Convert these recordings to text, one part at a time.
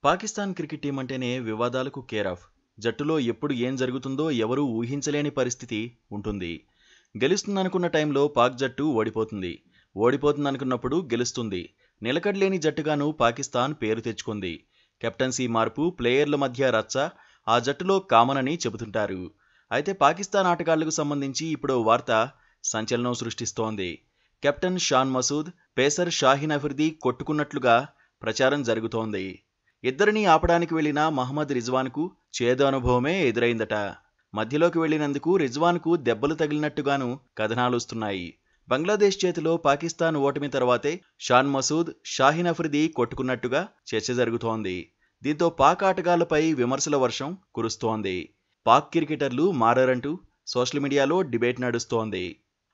Pakistan cricket team అంటేనే వివాదాలకు care of. జట్టులో ఎప్పుడు ఏం జరుగుతుందో ఎవరూ ఊహించలేని పరిస్థితి ఉంటుంది. గెలుస్తుందనుకున్న టైంలో పాక్ జట్టు ఓడిపోతుంది. ఓడిపోతుందనుకున్నప్పుడు గెలుస్తుంది. నిలకడలేని జట్టుగాను పాకిస్తాన్ పేరు తెచ్చుకుంది. కెప్టెన్సీ మార్పు, ప్లేయర్ల మధ్య రచ్చ ఆ జట్టులో కామన్ అని చెబుతుంటారు. అయితే పాకిస్తాన్ ఆటగాళ్లకు సంబంధించి ఇప్పుడు వార్త సంచలనం సృష్టిస్తోంది. కెప్టెన్ షాన్ మసూద్, పేసర్ షాహీన్ అఫ్రిది కొట్టుకున్నట్లుగా ప్రచారం జరుగుతోంది. ఇద్దరినీ ఆపడానికి వెళ్లిన మహమ్మద్ రిజ్వాన్కు చేదు అనుభవమే ఎదురైందట. మధ్యలోకి వెళ్లినందుకు రిజ్వాన్కు దెబ్బలు తగిలినట్టుగాను కథనాలొస్తున్నాయి. బంగ్లాదేశ్ చేతిలో పాకిస్తాన్ ఓటమి తర్వాతే షాన్ మసూద్, షాహీన్ అఫ్రిది కొట్టుకున్నట్టుగా చర్చ జరుగుతోంది. దీంతో పాక్ ఆటగాళ్లపై విమర్శల వర్షం కురుస్తోంది. పాక్ క్రికెటర్లు మారరంటూ సోషల్ మీడియాలో డిబేట్ నడుస్తోంది.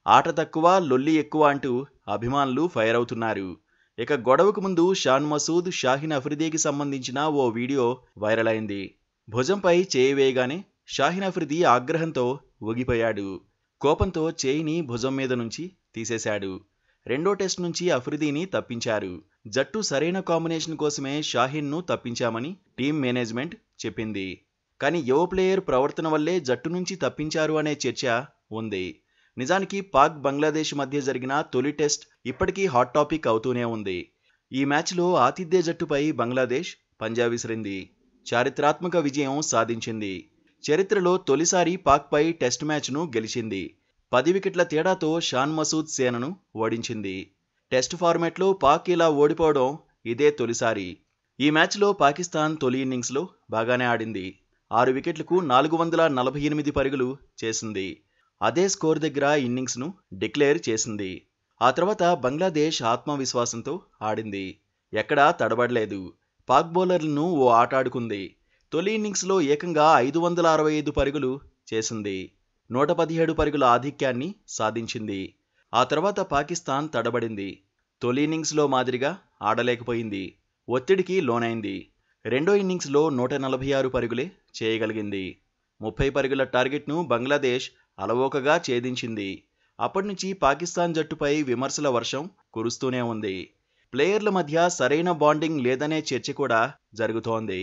ఆట తక్కువ, లొల్లి ఎక్కువ అంటూ అభిమానులు ఫైర్ అవుతున్నారు. ఇక గొడవకు ముందు షాన్ మసూద్, షాహీన్ అఫ్రిదీకి సంబంధించిన ఓ వీడియో వైరల్ అయింది. భుజంపై చేయి వేయగానే షాహీన్ అఫ్రిది ఆగ్రహంతో ఊగిపోయాడు. కోపంతో చేయిని భుజం మీద నుంచి తీసేశాడు. రెండో టెస్ట్ నుంచి అఫ్రిదీని తప్పించారు. జట్టు సరైన కాంబినేషన్ కోసమే షాహీన్ను తప్పించామని టీం మేనేజ్మెంట్ చెప్పింది. కానీ యువ ప్లేయర్ ప్రవర్తన వల్లే జట్టు నుంచి తప్పించారు అనే చర్చ ఉంది. నిజానికి పాక్ బంగ్లాదేశ్ మధ్య జరిగిన తొలి టెస్ట్ ఇప్పటికీ హాట్ టాపిక్ అవుతూనే ఉంది. ఈ మ్యాచ్లో ఆతిథ్య జట్టుపై బంగ్లాదేశ్ పంజా విసిరింది. చారిత్రాత్మక విజయం సాధించింది. చరిత్రలో తొలిసారి పాక్పై టెస్ట్ మ్యాచ్ను గెలిచింది. 10 వికెట్ల తేడాతో షాన్ మసూద్ సేనను ఓడించింది. టెస్ట్ ఫార్మాట్లో పాక్ ఇలా ఓడిపోవడం ఇదే తొలిసారి. ఈ మ్యాచ్లో పాకిస్తాన్ తొలి ఇన్నింగ్స్లో బాగానే ఆడింది. 6 వికెట్లకు 448 పరుగులు చేసింది. అదే స్కోర్ దగ్గర ఇన్నింగ్స్ను డిక్లేర్ చేసింది. ఆ తర్వాత బంగ్లాదేశ్ ఆత్మవిశ్వాసంతో ఆడింది. ఎక్కడా తడబడలేదు. పాక్ బౌలర్లను ఓ ఆట ఆడుకుంది. తొలి ఇన్నింగ్స్లో ఏకంగా 565 పరుగులు చేసింది. 117 పరుగుల ఆధిక్యాన్ని సాధించింది. ఆ తర్వాత పాకిస్తాన్ తడబడింది. తొలి ఇన్నింగ్స్లో మాదిరిగా ఆడలేకపోయింది. ఒత్తిడికి లోనైంది. రెండో ఇన్నింగ్స్లో 146 పరుగులే చేయగలిగింది. 30 పరుగుల టార్గెట్ను బంగ్లాదేశ్ అలవోకగా ఛేదించింది. అప్పటినుంచి పాకిస్తాన్ జట్టుపై విమర్శల వర్షం కురుస్తూనే ఉంది. ప్లేయర్ల మధ్య సరైన బాండింగ్ లేదనే చర్చ కూడా జరుగుతోంది.